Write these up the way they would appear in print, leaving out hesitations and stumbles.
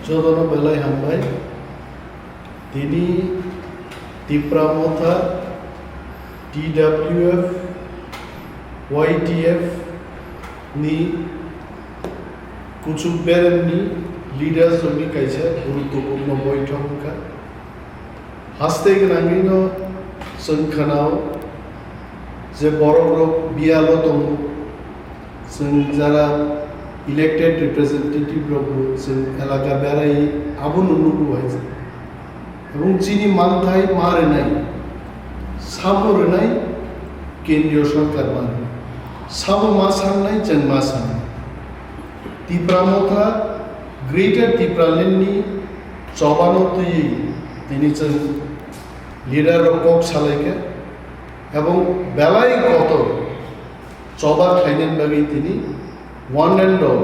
jodono belai hambai tini Tipra Motha TWF YTF ni Kuchuberen ni leaders joni kaisa guruttopurno boithokka haste gnangino जों जे बर'ग्रुप बियाल दं जों Zara elected representative रबो जों एलाका बेराय आबो नुनो बुहाय এবং যিনি মানথাই মারেনাই সাবো রনাই কেন্দ্রীয় সরকার মানে সাবো মা সামনাই जों मा सानो Tipra Motha গ্রেটার টিপ্রালেন্ডনি চবানতই তিনি जों লিডার কক সালাইকে এবং বেলায় কত চবা খাইনেন বাকি তিনি one and all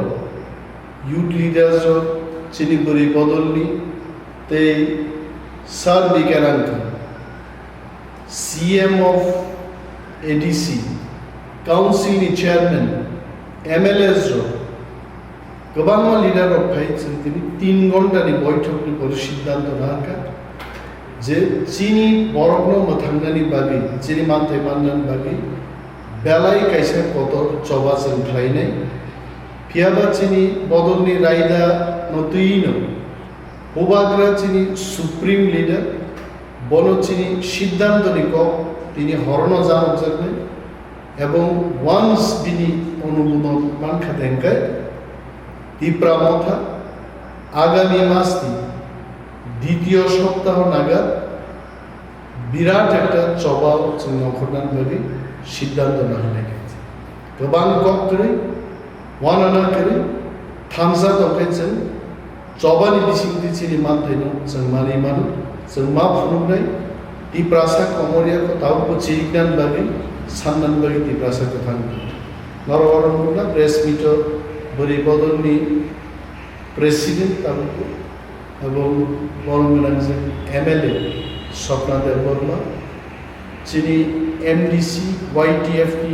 youth leaders চিনি বরি বদলনি তে সার বিকারাঙ্ক সিএম অফ এডিসি কাউন্সিলनि চেয়ারম্যান এমএলএস गोबां লিডার ফাই जों তিনি 3 ঘন্টাनि বৈঠকनि পরে সিদ্ধান্ত নাকা যে চিনি বরগ্ন মথাंगनानि बागै चिनि मानथाय माननानि बागै बेलाय कायसा कत चबा जों खालायनाय फियाबा चिनि बदलनि रायदा नतुइनो हबाग्रा चिनि सुप्रीम लिडार बन चिनि सिद्धान्तनि क तिनि हरन जानक जागने এবং ওয়ান্স বিনি অনুমোদন মানখা দেনকায় Tipra Motha আগামী মাসটি দ্বিতীয় সপ্তাহ নাগাদ বিরাট একটা চবাও जों नखरनान बागै सिद्धांत लानाय गयছে गोबां कक्टरै वानाना करै थामजा दखाय जों चबानि बिसिंति चिनि मानथायनो जों मानि मानो जों मा फुनुनाय Tiprasa कमरिया को तावबो चिरिकनान बागै साननान बागै Tiprasa को थांगो नरवरनना प्रेस मिट बोरै बदलनि प्रेसिडेंट ताबो এবং বরংগনাংজে এমএলএ স্বপ্নাদেব বর্মা যিনি এমডিসি ওয়াইটিএফ কি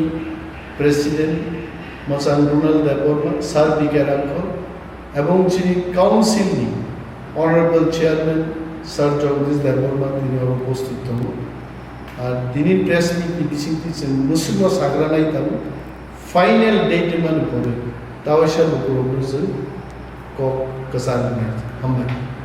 প্রেসিডেন্ট মচাং রুনাল দেব বর্মা স্যার বিকারাঙ্ক এবং যিনি কাউন্সিলনি অনারেবল চেয়ারম্যান স্যার জগদীশ দেব বর্মা তিনি উপস্থিত দङ আর তিনি প্রেস মিটনি बिसिंति जों मुसुमा साग्रानाय ताम फाइनल डेट मान परे तावैसा बकरबो जों क गसान हामबाय